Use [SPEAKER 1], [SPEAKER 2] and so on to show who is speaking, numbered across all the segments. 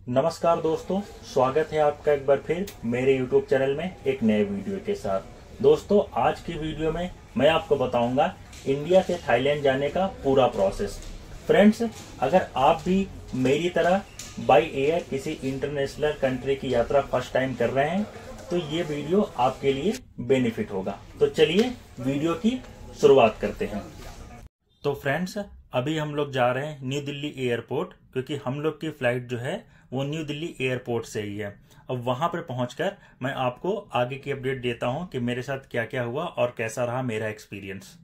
[SPEAKER 1] नमस्कार दोस्तों, स्वागत है आपका एक बार फिर मेरे YouTube चैनल में एक नए वीडियो के साथ। दोस्तों, आज की वीडियो में मैं आपको बताऊंगा इंडिया से थाईलैंड जाने का पूरा प्रोसेस। फ्रेंड्स, अगर आप भी मेरी तरह बाय एयर किसी इंटरनेशनल कंट्री की यात्रा फर्स्ट टाइम कर रहे हैं तो ये वीडियो आपके लिए बेनिफिट होगा। तो चलिए वीडियो की शुरुआत करते हैं। तो फ्रेंड्स, अभी हम लोग जा रहे हैं न्यू दिल्ली एयरपोर्ट, क्योंकि हम लोग की फ्लाइट जो है वो न्यू दिल्ली एयरपोर्ट से ही है। अब वहां पर पहुंचकर मैं आपको आगे की अपडेट देता हूं कि मेरे साथ क्या क्या हुआ और कैसा रहा मेरा एक्सपीरियंस।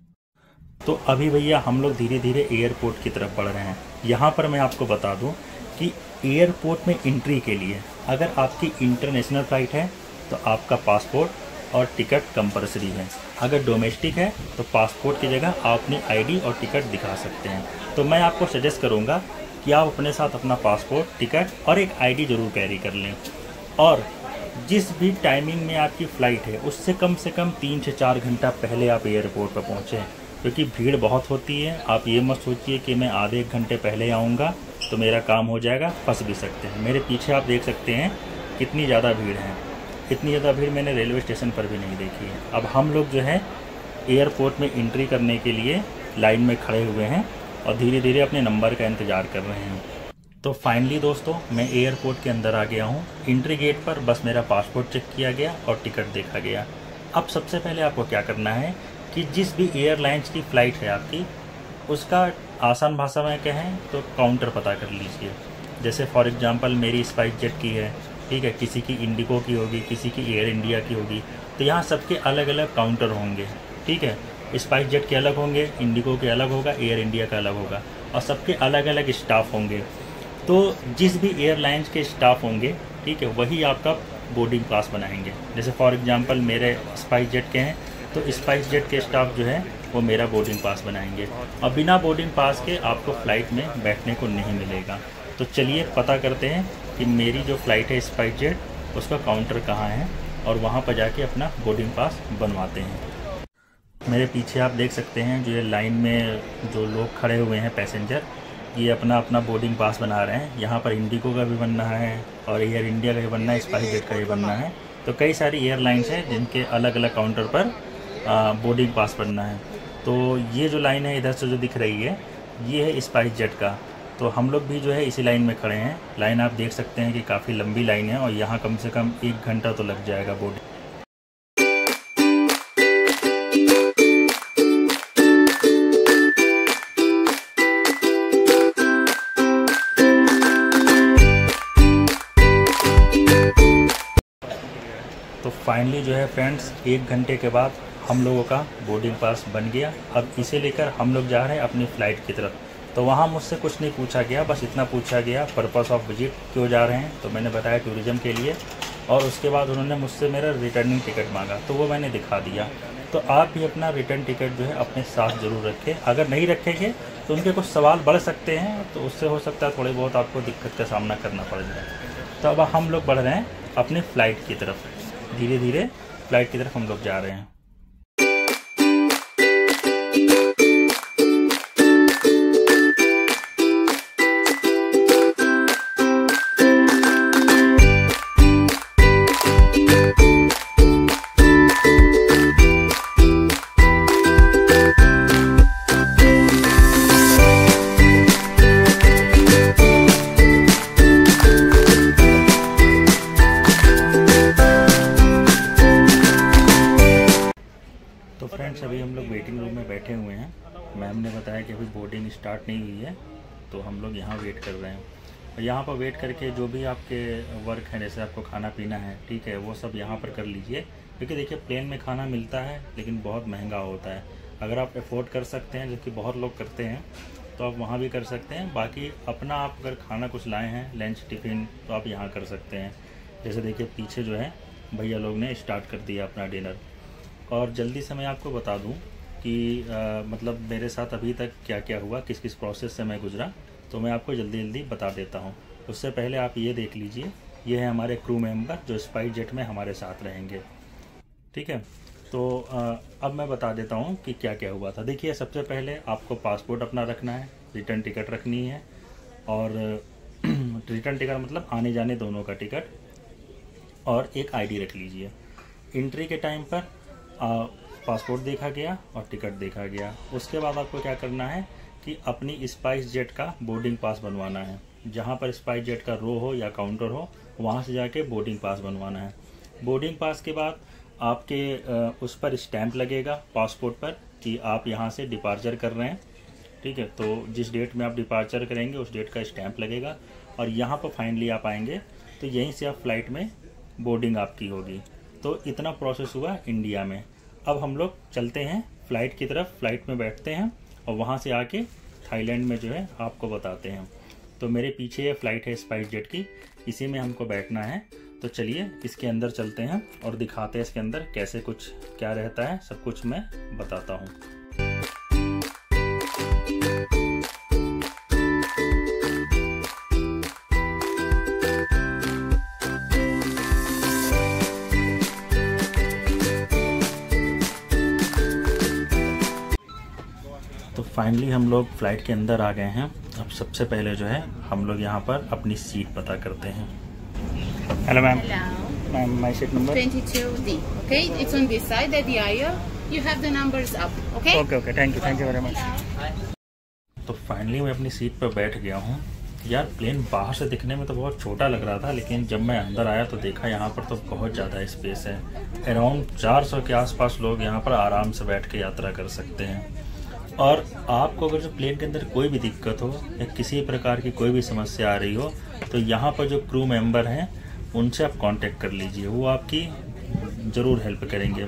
[SPEAKER 1] तो अभी भैया हम लोग धीरे धीरे एयरपोर्ट की तरफ बढ़ रहे हैं। यहाँ पर मैं आपको बता दूं कि एयरपोर्ट में एंट्री के लिए अगर आपकी इंटरनेशनल फ्लाइट है तो आपका पासपोर्ट और टिकट कंपलसरी है। अगर डोमेस्टिक है तो पासपोर्ट की जगह आप अपनी आईडी और टिकट दिखा सकते हैं। तो मैं आपको सजेस्ट करूंगा कि आप अपने साथ अपना पासपोर्ट, टिकट और एक आईडी ज़रूर कैरी कर लें। और जिस भी टाइमिंग में आपकी फ़्लाइट है उससे कम से कम 3 से 4 घंटा पहले आप एयरपोर्ट पर पहुँचें, क्योंकि भीड़ बहुत होती है। आप ये मत सोचिए कि मैं आधे एक घंटे पहले आऊँगा तो मेरा काम हो जाएगा, फंस भी सकते हैं। मेरे पीछे आप देख सकते हैं कितनी ज़्यादा भीड़ है। इतनी ज़्यादा भीड़ मैंने रेलवे स्टेशन पर भी नहीं देखी है। अब हम लोग जो है एयरपोर्ट में एंट्री करने के लिए लाइन में खड़े हुए हैं और धीरे धीरे अपने नंबर का इंतज़ार कर रहे हैं। तो फाइनली दोस्तों, मैं एयरपोर्ट के अंदर आ गया हूँ। एंट्री गेट पर बस मेरा पासपोर्ट चेक किया गया और टिकट देखा गया। अब सबसे पहले आपको क्या करना है कि जिस भी एयरलाइंस की फ़्लाइट है आपकी, उसका आसान भाषा में कहें तो काउंटर पता कर लीजिए। जैसे फॉर एग्जांपल मेरी स्पाइस जेट की है, ठीक है, किसी की इंडिगो की होगी, किसी की एयर इंडिया की होगी। तो यहाँ सबके अलग अलग काउंटर होंगे, ठीक है। स्पाइस जेट के अलग होंगे, इंडिगो के अलग होगा, एयर इंडिया का अलग होगा और सबके अलग अलग स्टाफ होंगे। तो जिस भी एयरलाइंस के स्टाफ होंगे, ठीक है, वही आपका बोर्डिंग पास बनाएंगे। जैसे फॉर एग्जांपल मेरे स्पाइस जेट के हैं तो स्पाइस जेट के स्टाफ जो है वो मेरा बोर्डिंग पास बनाएंगे और बिना बोर्डिंग पास के आपको फ़्लाइट में बैठने को नहीं मिलेगा। तो चलिए पता करते हैं कि मेरी जो फ़्लाइट है स्पाइस जेट उसका काउंटर कहाँ है और वहाँ पर जाके अपना बोर्डिंग पास बनवाते हैं। मेरे पीछे आप देख सकते हैं जो ये लाइन में जो लोग खड़े हुए हैं पैसेंजर, ये अपना अपना बोर्डिंग पास बना रहे हैं। यहाँ पर इंडिगो का भी बनना है और एयर इंडिया का भी बनना है, स्पाइस जेट का भी बनना है। तो कई सारी एयरलाइंस हैं जिनके अलग अलग काउंटर पर बोर्डिंग पास बनना है। तो ये जो लाइन है इधर से जो दिख रही है ये है स्पाइस जेट का। तो हम लोग भी जो है इसी लाइन में खड़े हैं। लाइन आप देख सकते हैं कि काफ़ी लंबी लाइन है और यहाँ कम से कम 1 घंटा तो लग जाएगा बोर्डिंग। तो फाइनली जो है फ्रेंड्स 1 घंटे के बाद हम लोगों का बोर्डिंग पास बन गया। अब इसे लेकर हम लोग जा रहे हैं अपनी फ़्लाइट की तरफ। तो वहाँ मुझसे कुछ नहीं पूछा गया, बस इतना पूछा गया पर्पस ऑफ विजिट क्यों जा रहे हैं। तो मैंने बताया टूरिज़्म के लिए और उसके बाद उन्होंने मुझसे मेरा रिटर्निंग टिकट मांगा तो वो मैंने दिखा दिया। तो आप भी अपना रिटर्न टिकट जो है अपने साथ ज़रूर रखें। अगर नहीं रखेंगे तो उनके कुछ सवाल बढ़ सकते हैं, तो उससे हो सकता है थोड़े बहुत आपको दिक्कत का सामना करना पड़ जाए। तो अब हम लोग बढ़ रहे हैं अपनी फ़्लाइट की तरफ। धीरे धीरे फ़्लाइट की तरफ हम लोग जा रहे हैं। तो फ्रेंड्स, अभी हम लोग वेटिंग रूम में बैठे हुए हैं। मैम ने बताया कि अभी बोर्डिंग स्टार्ट नहीं हुई है तो हम लोग यहाँ वेट कर रहे हैं। और यहाँ पर वेट करके जो भी आपके वर्क हैं, जैसे आपको खाना पीना है, ठीक है, वो सब यहाँ पर कर लीजिए। क्योंकि देखिए प्लेन में खाना मिलता है लेकिन बहुत महंगा होता है। अगर आप अफोर्ड कर सकते हैं, जो कि बहुत लोग करते हैं, तो आप वहाँ भी कर सकते हैं। बाकी अपना आप अगर खाना कुछ लाए हैं लंच टिफ़िन तो आप यहाँ कर सकते हैं। जैसे देखिए पीछे जो है भैया लोग ने स्टार्ट कर दिया अपना डिनर। और जल्दी से मैं आपको बता दूं कि मतलब मेरे साथ अभी तक क्या क्या हुआ, किस किस प्रोसेस से मैं गुजरा, तो मैं आपको जल्दी जल्दी बता देता हूं। उससे पहले आप ये देख लीजिए, ये है हमारे क्रू मेंबर जो स्पाइस जेट में हमारे साथ रहेंगे, ठीक है। तो अब मैं बता देता हूं कि क्या क्या हुआ था। देखिए सबसे पहले आपको पासपोर्ट अपना रखना है, रिटर्न टिकट रखनी है और रिटर्न टिकट मतलब आने जाने दोनों का टिकट, और एक आईडी रख लीजिए। एंट्री के टाइम पर पासपोर्ट देखा गया और टिकट देखा गया। उसके बाद आपको क्या करना है कि अपनी स्पाइस जेट का बोर्डिंग पास बनवाना है। जहाँ पर स्पाइस जेट का रो हो या काउंटर हो वहाँ से जाके बोर्डिंग पास बनवाना है। बोर्डिंग पास के बाद आपके उस पर स्टैंप लगेगा पासपोर्ट पर कि आप यहाँ से डिपार्चर कर रहे हैं, ठीक है। तो जिस डेट में आप डिपार्चर करेंगे उस डेट का स्टैंप लगेगा, और यहाँ पर फाइनली आप आएंगे तो यहीं से आप फ्लाइट में बोर्डिंग आपकी होगी। तो इतना प्रोसेस हुआ इंडिया में। अब हम लोग चलते हैं फ़्लाइट की तरफ, फ़्लाइट में बैठते हैं और वहाँ से आके थाईलैंड में जो है आपको बताते हैं। तो मेरे पीछे ये फ़्लाइट है स्पाइस जेट की, इसी में हमको बैठना है। तो चलिए इसके अंदर चलते हैं और दिखाते हैं इसके अंदर कैसे कुछ क्या रहता है, सब कुछ मैं बताता हूँ। तो फाइनली हम लोग फ़्लाइट के अंदर आ गए हैं। अब सबसे पहले जो है हम लोग यहाँ पर अपनी सीट पता करते हैं। Hello ma'am. Ma'am my seat number
[SPEAKER 2] 22D. Okay, it's on this side at the aisle. You have the numbers up. Okay.
[SPEAKER 1] Okay thank you very much. तो फाइनली मैं अपनी सीट पर बैठ गया हूँ। यार प्लेन बाहर से दिखने में तो बहुत छोटा लग रहा था, लेकिन जब मैं अंदर आया तो देखा यहाँ पर तो बहुत ज़्यादा स्पेस है। अराउंड 400 के आसपास लोग यहाँ पर आराम से बैठ के यात्रा कर सकते हैं। और आपको अगर जो प्लेन के अंदर कोई भी दिक्कत हो या किसी प्रकार की कोई भी समस्या आ रही हो तो यहाँ पर जो क्रू मेंबर हैं उनसे आप कांटेक्ट कर लीजिए, वो आपकी ज़रूर हेल्प करेंगे।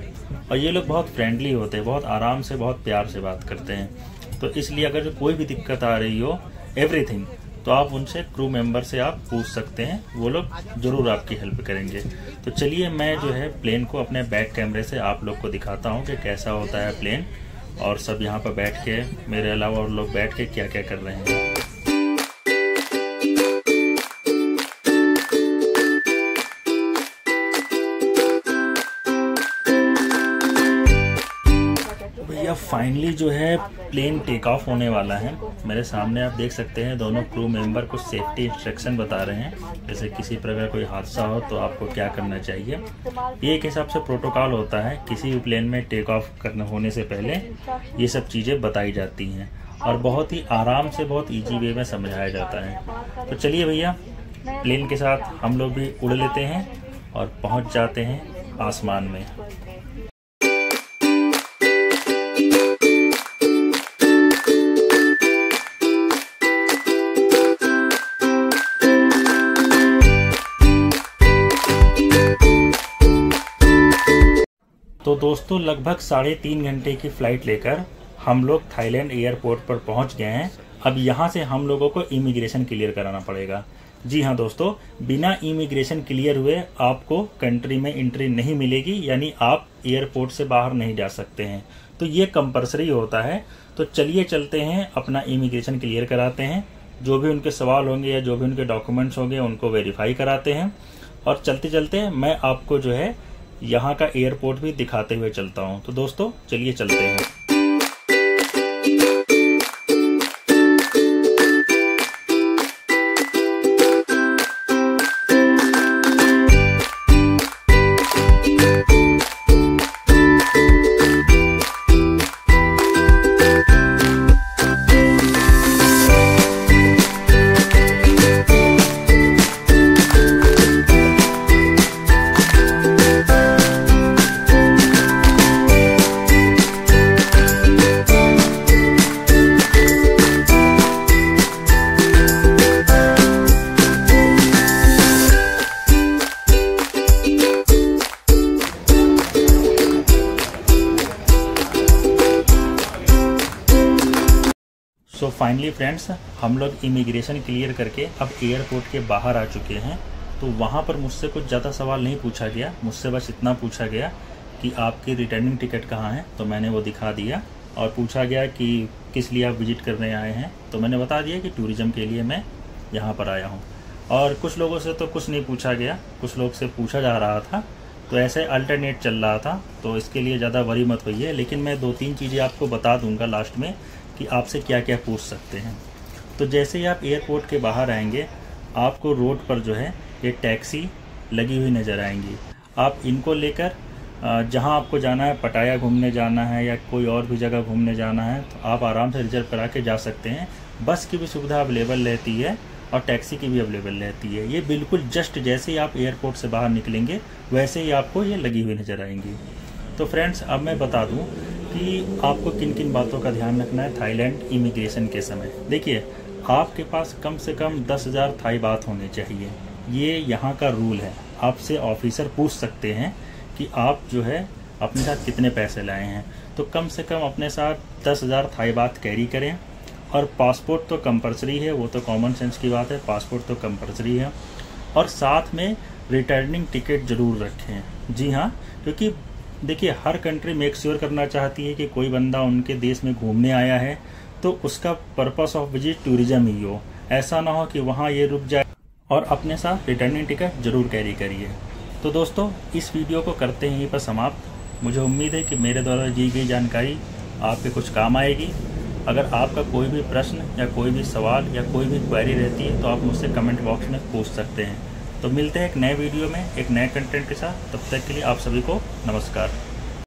[SPEAKER 1] और ये लोग बहुत फ्रेंडली होते हैं, बहुत आराम से बहुत प्यार से बात करते हैं। तो इसलिए अगर जो कोई भी दिक्कत आ रही हो एवरीथिंग, तो आप उनसे क्रू मेंबर से आप पूछ सकते हैं, वो लोग ज़रूर आपकी हेल्प करेंगे। तो चलिए मैं जो है प्लेन को अपने बैक कैमरे से आप लोग को दिखाता हूँ कि कैसा होता है प्लेन, और सब यहाँ पर बैठ के मेरे अलावा और लोग बैठ के क्या क्या कर रहे हैं। भैया फाइनली जो है प्लेन टेक ऑफ होने वाला है। मेरे सामने आप देख सकते हैं दोनों क्रू मेंबर कुछ सेफ्टी इंस्ट्रक्शन बता रहे हैं, जैसे किसी प्रकार कोई हादसा हो तो आपको क्या करना चाहिए। ये एक हिसाब से प्रोटोकॉल होता है, किसी भी प्लेन में टेक ऑफ करने होने से पहले ये सब चीज़ें बताई जाती हैं और बहुत ही आराम से बहुत ईजी वे में समझाया जाता है। तो चलिए भैया प्लेन के साथ हम लोग भी उड़ लेते हैं और पहुँच जाते हैं आसमान में। तो दोस्तों लगभग 3.5 घंटे की फ़्लाइट लेकर हम लोग थाईलैंड एयरपोर्ट पर पहुंच गए हैं। अब यहां से हम लोगों को इमिग्रेशन क्लियर कराना पड़ेगा। जी हाँ दोस्तों, बिना इमिग्रेशन क्लियर हुए आपको कंट्री में एंट्री नहीं मिलेगी, यानी आप एयरपोर्ट से बाहर नहीं जा सकते हैं। तो ये कंपलसरी होता है। तो चलिए चलते हैं अपना इमिग्रेशन क्लियर कराते हैं, जो भी उनके सवाल होंगे या जो भी उनके डॉक्यूमेंट्स होंगे उनको वेरीफाई कराते हैं। और चलते चलते मैं आपको जो है यहाँ का एयरपोर्ट भी दिखाते हुए चलता हूँ। तो दोस्तों चलिए चलते हैं। सो फाइनली फ्रेंड्स, हम लोग इमिग्रेशन क्लियर करके अब एयरपोर्ट के बाहर आ चुके हैं। तो वहाँ पर मुझसे कुछ ज़्यादा सवाल नहीं पूछा गया, मुझसे बस इतना पूछा गया कि आपकी रिटर्निंग टिकट कहाँ है, तो मैंने वो दिखा दिया। और पूछा गया कि किस लिए आप विजिट करने आए हैं, तो मैंने बता दिया कि टूरिज़्म के लिए मैं यहाँ पर आया हूँ। और कुछ लोगों से तो कुछ नहीं पूछा गया, कुछ लोग से पूछा जा रहा था, तो ऐसे अल्टरनेट चल रहा था। तो इसके लिए ज़्यादा वरी मत होइए, लेकिन मैं 2-3 चीज़ें आपको बता दूंगा लास्ट में कि आपसे क्या क्या पूछ सकते हैं। तो जैसे ही आप एयरपोर्ट के बाहर आएंगे, आपको रोड पर जो है ये टैक्सी लगी हुई नज़र आएंगी। आप इनको लेकर जहां आपको जाना है, पटाया घूमने जाना है या कोई और भी जगह घूमने जाना है, तो आप आराम से रिजर्व करा के जा सकते हैं। बस की भी सुविधा अवेलेबल रहती है और टैक्सी की भी अवेलेबल रहती है। ये बिल्कुल जस्ट जैसे ही आप एयरपोर्ट से बाहर निकलेंगे वैसे ही आपको ये लगी हुई नज़र आएंगी। तो फ्रेंड्स, अब मैं बता दूं कि आपको किन किन बातों का ध्यान रखना है थाईलैंड इमिग्रेशन के समय। देखिए, आपके पास कम से कम 10,000 थाई बात होने चाहिए। ये यहाँ का रूल है। आपसे ऑफिसर पूछ सकते हैं कि आप जो है अपने साथ कितने पैसे लाए हैं, तो कम से कम अपने साथ 10,000 थाई बात कैरी करें। और पासपोर्ट तो कंपलसरी है, वो तो कॉमन सेंस की बात है, पासपोर्ट तो कंपलसरी है। और साथ में रिटर्निंग टिकट ज़रूर रखें। जी हाँ, क्योंकि देखिए, हर कंट्री मेक श्योर करना चाहती है कि कोई बंदा उनके देश में घूमने आया है तो उसका पर्पस ऑफ विजिट टूरिज्म ही हो। ऐसा ना हो कि वहाँ ये रुक जाए। और अपने साथ रिटर्निंग टिकट ज़रूर कैरी करिए। तो दोस्तों, इस वीडियो को करते हैं यहीं पर समाप्त। मुझे उम्मीद है कि मेरे द्वारा दी गई जानकारी आपके कुछ काम आएगी। अगर आपका कोई भी प्रश्न या कोई भी सवाल या कोई भी क्वेरी रहती है तो आप मुझसे कमेंट बॉक्स में पूछ सकते हैं। तो मिलते हैं एक नए वीडियो में एक नए कंटेंट के साथ। तब तक के लिए आप सभी को नमस्कार।